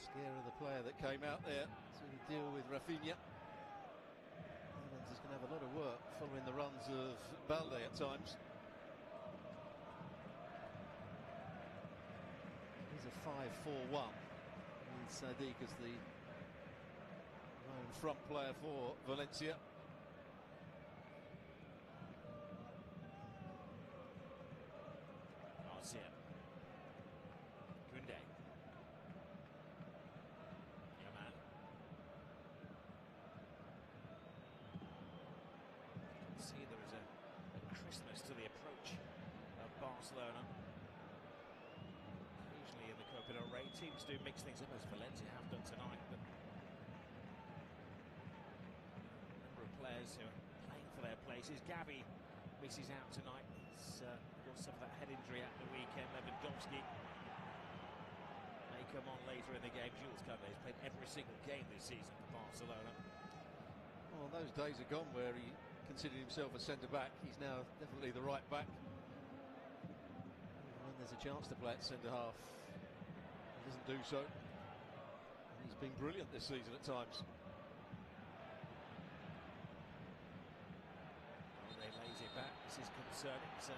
Mosquera, the player that came out there to deal with Rafinha. Netherlands is going to have a lot of work following the runs of Balde at times. He's a 5-4-1 with Sadiq as the lone front player for Valencia. Garcia. Kunde. Yaman. You can see there is a crispness to the approach of Barcelona. Occasionally in the Copa del Rey, teams do mix things up, as Valencia have done tonight, but a number of players who are playing for their places. Gavi misses out tonight. He's got some of that head injury at the weekend. Lewandowski may come on later in the game. Jules Koundé has played every single game this season for Barcelona. Well, those days are gone where he considered himself a centre-back. He's now definitely the right back. When there's a chance to play at centre-half, he doesn't do so. And he's been brilliant this season at times. They lays it back. This is concerning. It's a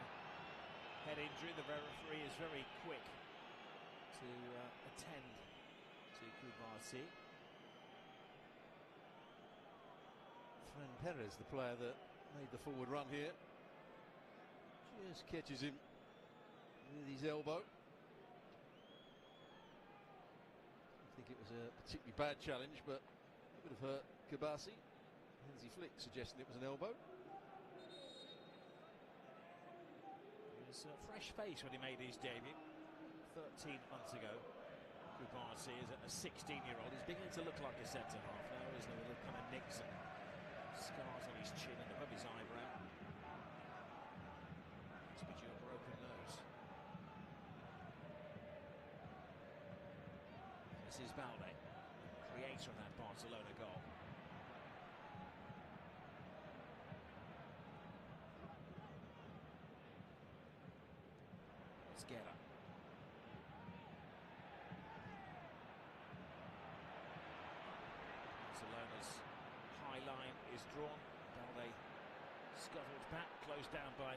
head injury. The referee is very quick to attend to Quaters. Ferran Torres, the player that made the forward run here, just catches him with his elbow. I think it was a particularly bad challenge, but it would have hurt Kabasi. Hansi Flick suggesting it was an elbow. He was a fresh face when he made his debut 13 months ago. Quaters is a 16-year-old. He's beginning to look like a centre-half now, isn't he? With little kind of nicks and scars on his chin and above his eyebrow. Must be due a broken nose. This is Balde, creator of that Barcelona goal. Mosquera. Barcelona's high line is drawn. Balde scuttles back, closed down by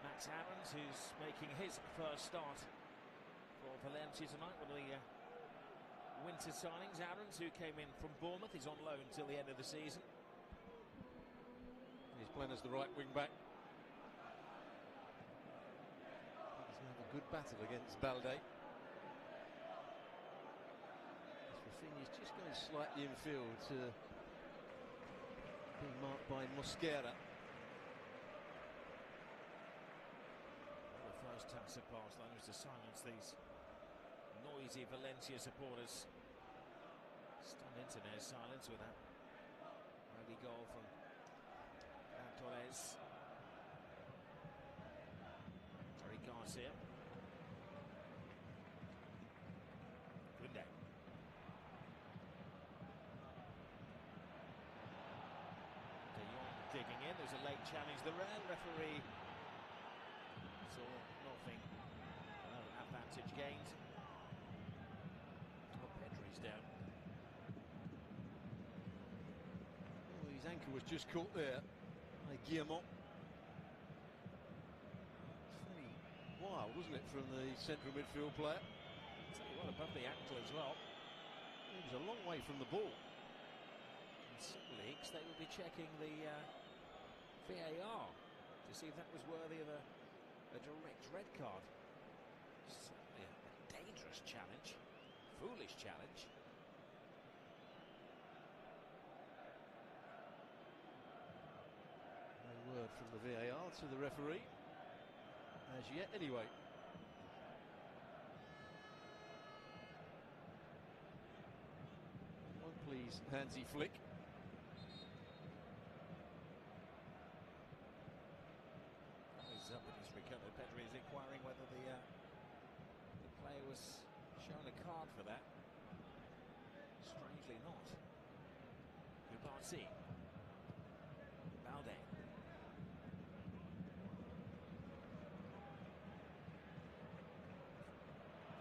Max Aarons, who's making his first start for Valencia tonight. One of the winter signings. Aarons, who came in from Bournemouth, is on loan till the end of the season. He's playing as the right wing back. He's going to have a good battle against Balde. Rafinha's just going slightly infield to being marked by Mosquera. Well, the first task of Barcelona was to silence these noisy Valencia supporters. Stunned into their silence with that early goal from Ferran Torres. Garcia. Kunde. De Jong digging in. There's a late challenge. The referee saw nothing. Advantage gained. Pedri's down. Oh, his ankle was just caught there by Guillemot. Wild, wasn't it, from the central midfield player? I'll tell you what, above the ankle as well. He was a long way from the ball. In some leagues, they will be checking the VAR to see if that was worthy of a direct red card. Certainly a dangerous challenge, foolish challenge. No word from the VAR to the referee as yet, anyway. One, please, Hansi Flick. He's up and he's recovered. Pedri is inquiring whether the player was shown a card for that. Strangely not. Quaters. Balde.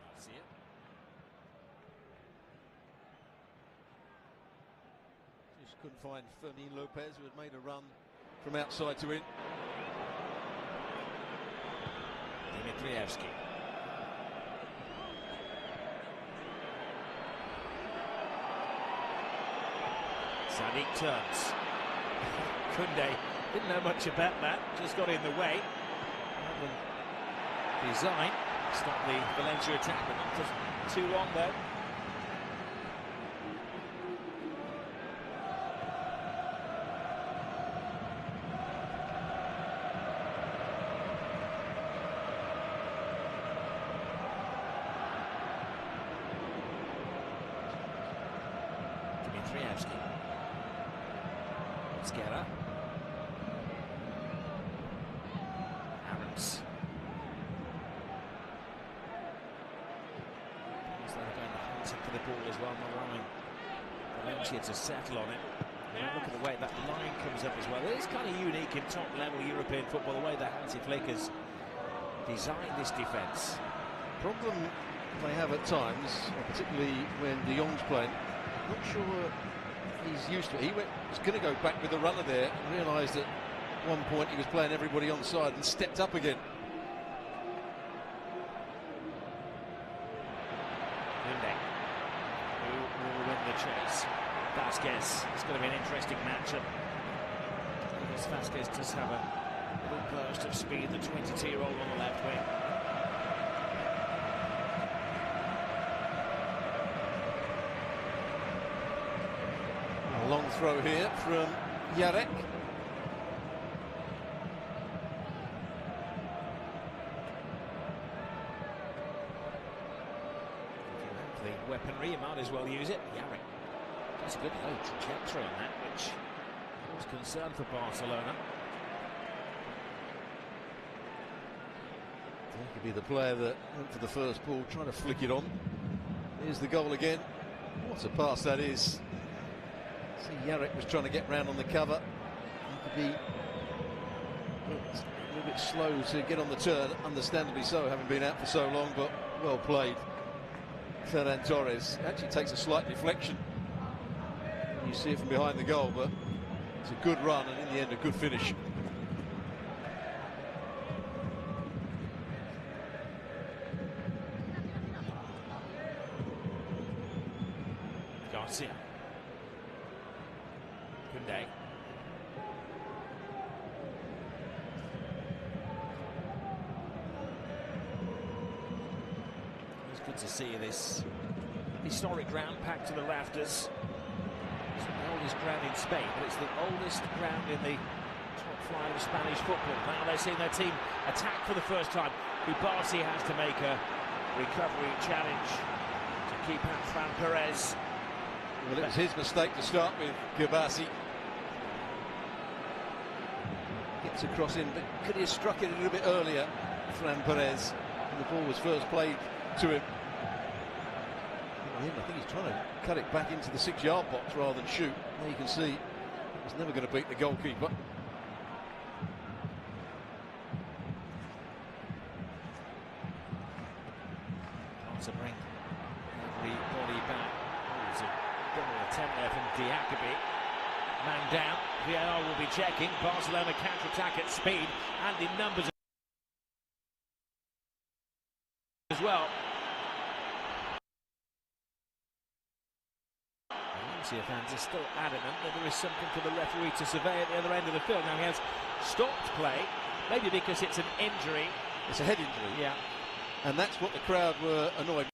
Garcia. Just couldn't find Fermin Lopez, who had made a run from outside to in. Dimitrievski. Sadiq turns. Koundé didn't know much about that, just got in the way. Design stopped the Valencia attack, but not for too long though. Dimitrievski. Skera. Arons. They're going to hunt for the ball as well on the line. Valencia to settle on it. And look at the way that line comes up as well. It is kind of unique in top level European football, the way that Hansi Flick has designed this defence. Problem they have at times, particularly when De Jong's playing, not sure he's used to it. He was going to go back with the runner there and realised at one point he was playing everybody on side and stepped up again. Koundé, who will win the chase? Vasquez. It's going to be an interesting matchup because Vasquez does have a little burst of speed, the 22-year-old on the left wing. A long throw here from Jarek. The weaponry, you might as well use it. Jarek. That's a good low trajectory on that, which was concern for Barcelona. That could be the player that went for the first ball, trying to flick it on. Here's the goal again. What a pass that is. See, Jarek was trying to get round on the cover. He could be a little bit slow to get on the turn, understandably so, having been out for so long, but well played. Ferran Torres actually takes a slight deflection. You see it from behind the goal, but it's a good run and in the end a good finish. Garcia. Koundé. It's good to see this historic ground packed to the rafters. It's the oldest ground in Spain, but it's the oldest ground in the top flight of Spanish football. Now they're seeing their team attack for the first time. Kubasi has to make a recovery challenge to keep out Ferran Torres. Well, it was his mistake to start with, Kubasi. Gets across in, but could he have struck it a little bit earlier, Ferran Torres, when the ball was first played to him? I think he's trying to cut it back into the 6-yard box rather than shoot. There you can see he's never going to beat the goalkeeper. To bring everybody back. It's a double attempt there from Diakabi. Man down. VAR will be checking. Barcelona counter-attack at speed and in numbers as well. Valencia fans are still adamant that there is something for the referee to survey at the other end of the field. Now he has stopped play, maybe because it's an injury. It's a head injury. Yeah. And that's what the crowd were annoyed.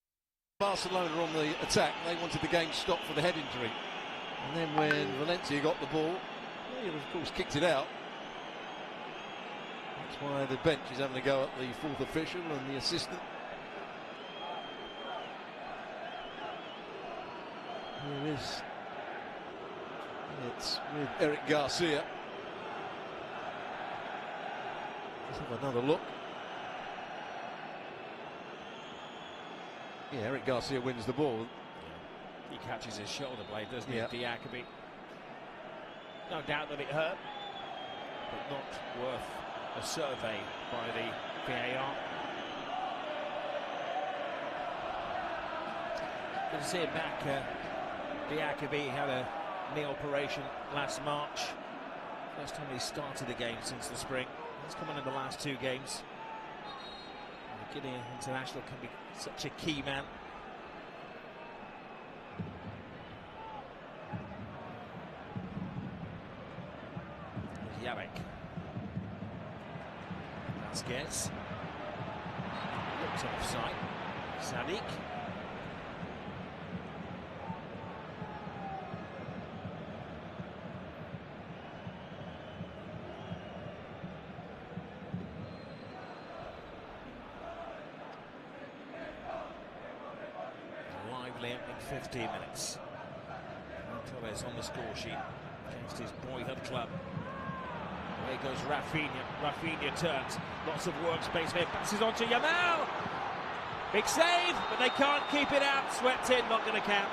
Barcelona on the attack, they wanted the game stopped for the head injury. And then when Valencia got the ball, they of course kicked it out. That's why the bench is having a go at the fourth official and the assistant. Here is, it's with Eric Garcia. Let's have another look. Yeah, Eric Garcia wins the ball. He catches his shoulder blade, doesn't he, yeah. Diakabi? No doubt that it hurt, but not worth a survey by the VAR. Good to see him back. Diakabi had a knee operation last March. First time he started the game since the spring. He's come on in the last 2 games. The Guinea international can be such a key man. Yarek. Vasquez. Looks offside. Sadiq. Lively opening 15 minutes. Ferran Torres on the score sheet against his boyhood club. Away goes Rafinha. Rafinha turns. Lots of workspace here. Passes on to Yamal. Big save, but they can't keep it out. Swept in, not going to count.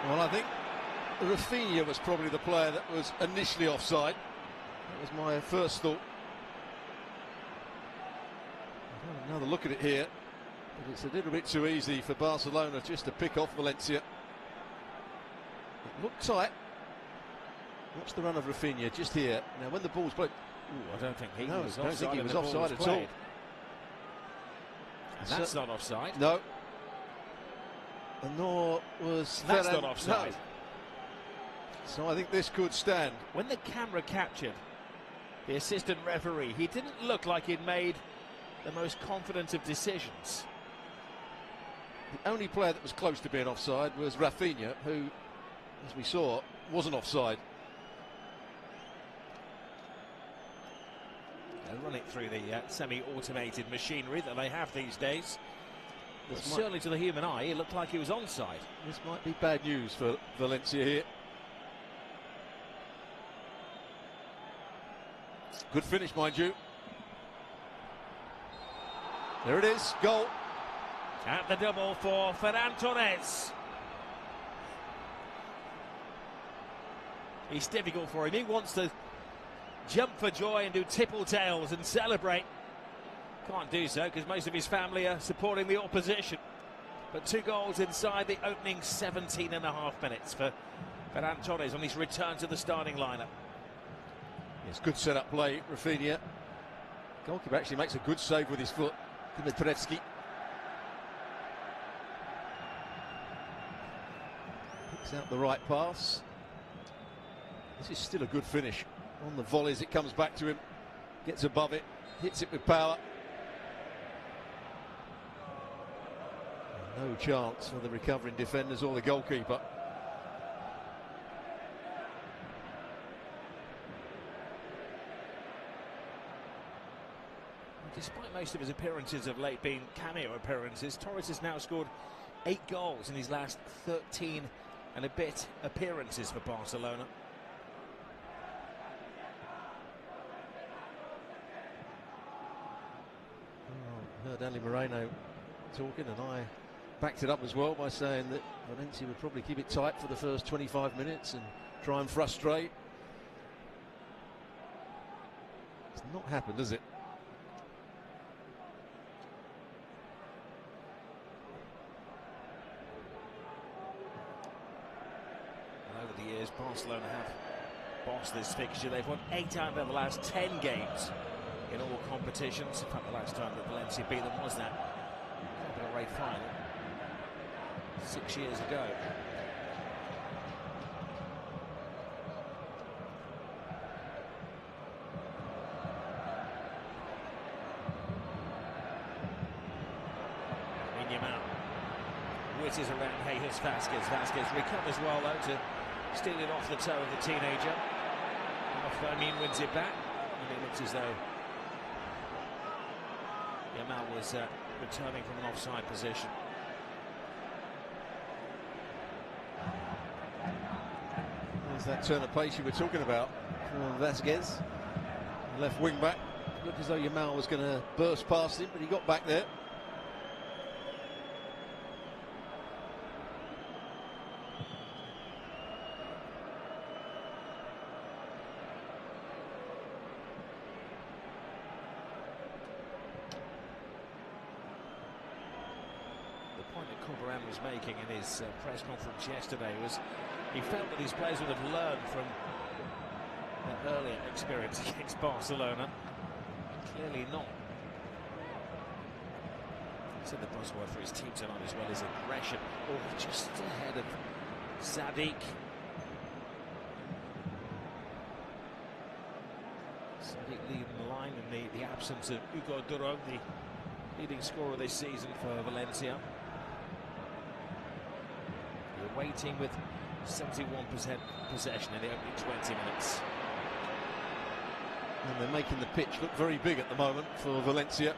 Well, I think Rafinha was probably the player that was initially offside. That was my first thought. Another look at it here. But it's a little bit too easy for Barcelona just to pick off Valencia. It looked tight. Watch the run of Rafinha just here. Now, when the ball's played, I don't think he was offside. I don't think he was offside at all. And that's not offside. No. And nor was That's Ferran. not offside. No. So I think this could stand. When the camera captured the assistant referee, he didn't look like he'd made the most confident of decisions. The only player that was close to being offside was Rafinha, who, as we saw, wasn't offside. They'll run it through the semi-automated machinery that they have these days. But certainly to the human eye, it looked like he was onside. This might be bad news for Valencia here. Good finish, mind you. There it is, goal. At the double for Ferran Torres. It's difficult for him. He wants to jump for joy and do tipple tails and celebrate. Can't do so because most of his family are supporting the opposition. But 2 goals inside the opening 17.5 minutes for Ferran Torres on his return to the starting lineup. It's good set-up play, Rafinha. Goalkeeper actually makes a good save with his foot. Dimitrevski. Picks out the right pass. This is still a good finish. On the volleys, it comes back to him. Gets above it. Hits it with power. No chance for the recovering defenders or the goalkeeper. Despite most of his appearances of late being cameo appearances, Torres has now scored 8 goals in his last 13 and a bit appearances for Barcelona. I heard Ali Moreno talking, and I backed it up as well by saying that Valencia would probably keep it tight for the first 25 minutes and try and frustrate. It's not happened, has it? Over the years, Barcelona have bossed this fixture. They've won 8 out of the last 10 games in all competitions. In fact, the last time that Valencia beat them was that Copa del Rey final 6 years ago. Whizzes around Jesus Vasquez. Vasquez recovers well though to steal it off the toe of the teenager. Fermin wins it back, and it looks as though Yamal was returning from an offside position. There's that turn of pace you were talking about from Vasquez, left wing back. Looked as though Yamal was going to burst past him, but he got back there. point that Corberan was making in his press conference yesterday was he felt that his players would have learned from their earlier experience against Barcelona. Clearly not. He said the buzzword for his team tonight as well is aggression. Oh, just ahead of Sadik. Sadik leading the line in the absence of Hugo Durán, the leading scorer this season for Valencia. You're waiting with 71% possession in the opening 20 minutes. And they're making the pitch look very big at the moment for Valencia.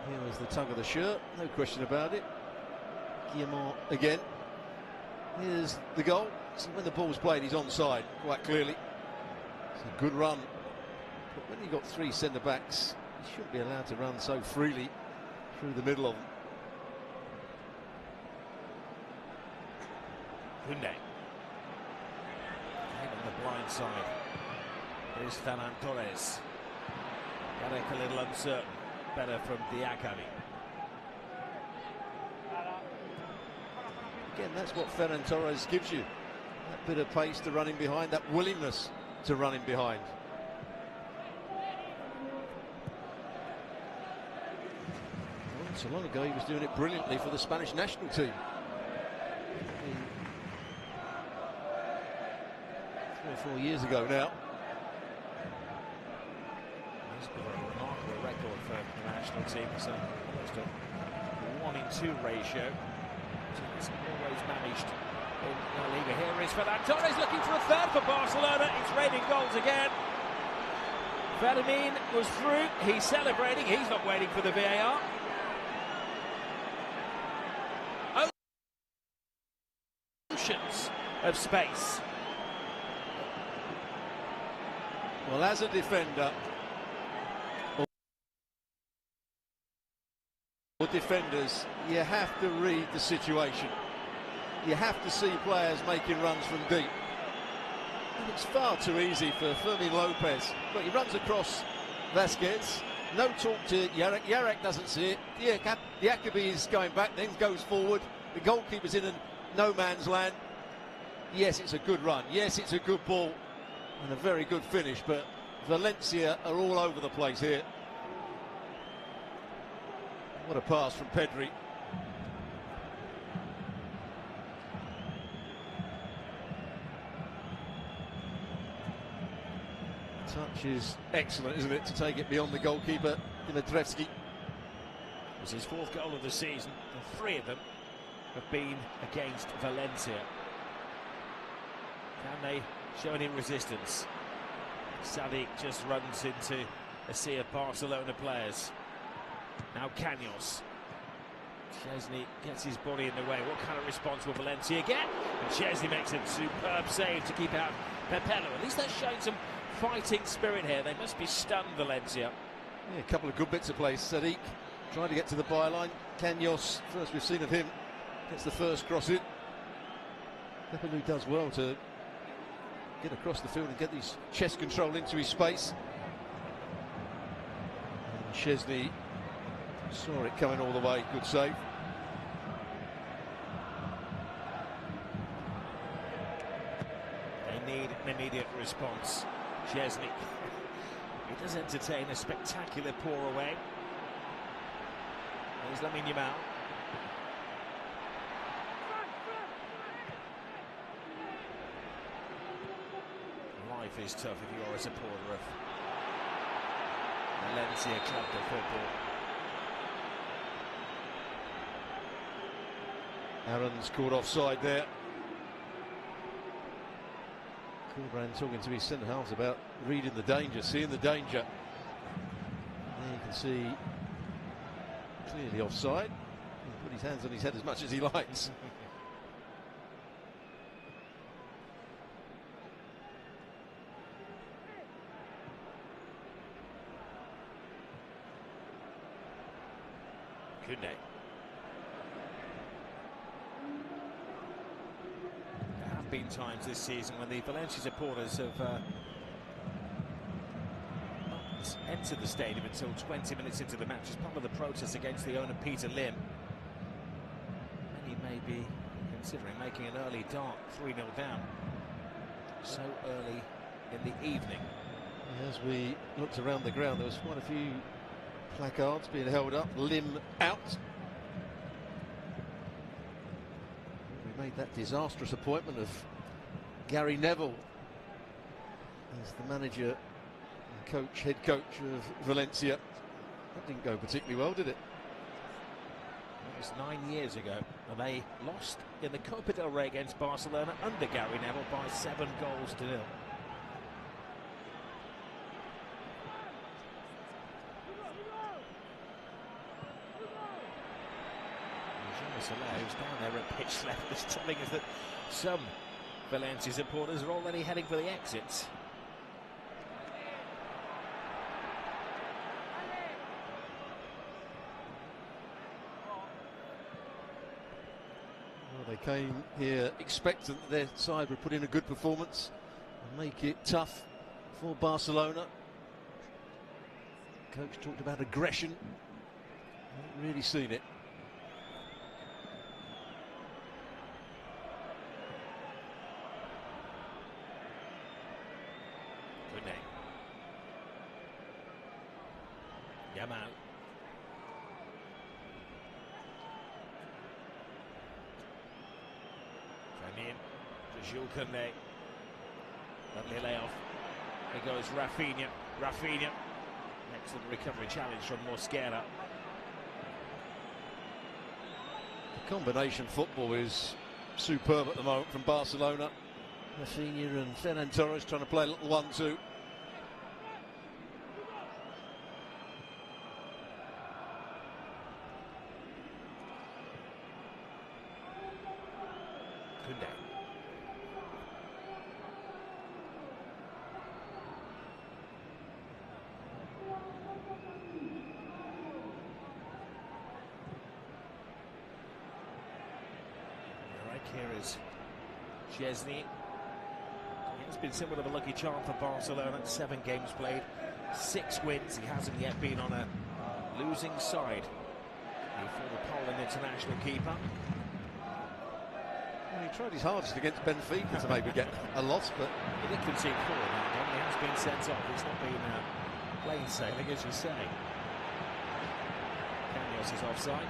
Here was the tug of the shirt, no question about it. Guillemot again. Here's the goal. So when the ball's played, he's onside, quite clearly. It's a good run. But when you've got three centre-backs, you shouldn't be allowed to run so freely through the middle of them. Koundé. On the blind side. Here's Ferran Torres. Garek a little uncertain. Better from Diakami. Again, that's what Ferran Torres gives you. That bit of pace to run in behind, that willingness to run in behind. Well, so long ago he was doing it brilliantly for the Spanish national team. 3 or 4 years ago now. He's got a remarkable record for the national team. So almost a 1-in-2 ratio. He's always managed in La Liga. Here is Ferran Torres looking for a third for Barcelona. It's raining goals again. Fermin was through. He's celebrating. He's not waiting for the VAR. Oceans of space. Well, as a defender, or defenders, you have to read the situation. You have to see players making runs from deep. And it's far too easy for Fermin Lopez. But he runs across Vasquez. No talk to Yarek. Yarek doesn't see it. Diakami is going back, then goes forward. The goalkeeper's in a no man's land. Yes, it's a good run. Yes, it's a good ball. And a very good finish. But Valencia are all over the place here. What a pass from Pedri. Touch is excellent, isn't it, to take it beyond the goalkeeper, Dimitrievski. It was his 4th goal of the season, and 3 of them have been against Valencia. Can they show any resistance? Sadik just runs into a sea of Barcelona players. Now Caños. Szczesny gets his body in the way. What kind of response will Valencia get? And Szczesny makes a superb save to keep out Pepello. At least that's showing some fighting spirit here. They must be stunned, Valencia. Yeah, a couple of good bits of play. Sadik trying to get to the byline. Caños, first we've seen of him, gets the first cross in. Pepello does well to get across the field and get his chest control into his space. And Szczesny saw it coming all the way. Good save. They need an immediate response. Szczesny, he does entertain a spectacular pour away. There's Lamine Yamal. Life is tough if you are a supporter of Valencia Club de Football. Aaron's caught offside there. Corberan talking to his centre halves about reading the danger, seeing the danger. There you can see clearly offside. He can put his hands on his head as much as he likes. Koundé. There have been times this season when the Valencia supporters have not not enter the stadium until 20 minutes into the match as part of the protest against the owner Peter Lim. Many may be considering making an early dart 3-0 down so early in the evening. As we looked around the ground, there was quite a few placards being held up. Lim out. We made that disastrous appointment of Gary Neville as the manager and head coach of Valencia. That didn't go particularly well, did it? It was 9 years ago when they lost in the Copa del Rey against Barcelona under Gary Neville by 7 goals to 0. Who's down there at pitch left is telling us that some Valencia supporters are already heading for the exits. Well, they came here expectant that their side would put in a good performance and make it tough for Barcelona. Coach talked about aggression. Haven't really seen it. Yamal. Came in to Jules Koundé. Lovely layoff. Here goes Rafinha. Rafinha. Excellent recovery challenge from Mosquera. The combination football is superb at the moment from Barcelona. Rafinha and Ferran Torres trying to play a little 1-2. Here is Chesney. It's been somewhat of a lucky charm for Barcelona. 7 games played, 6 wins. He hasn't yet been on a losing side. The former Poland international keeper. Well, he tried his hardest against Benfica to maybe get a loss, but he did concede 4 in that game. He has been sent off. It's not been plain sailing, as you say. Caños is offside.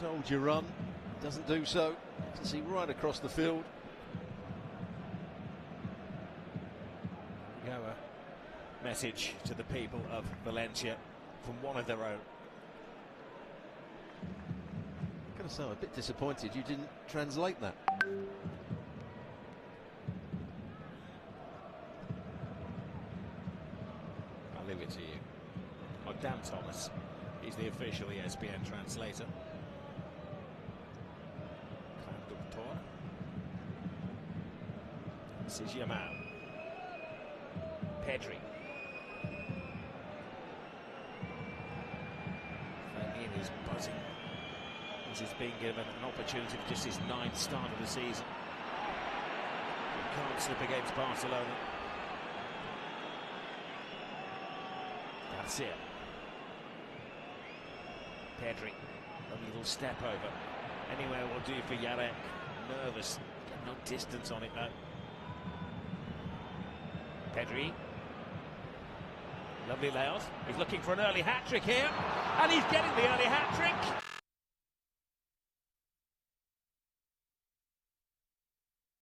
Hold your run, doesn't do so. You can see right across the field. Go a message to the people of Valencia from one of their own. I'm going to say I'm a bit disappointed you didn't translate that. I'll leave it to you. Oh, Dan Thomas. He's the official ESPN translator. This is Yamal. Pedri. Ferran is buzzing as he's being given an opportunity for just his 9th start of the season. He can't slip against Barcelona. That's it. Pedri. A little step over. Anywhere will do for Yarek. Nervous. No distance on it though. Pedri. Lovely layout. He's looking for an early hat-trick here. And he's getting the early hat-trick.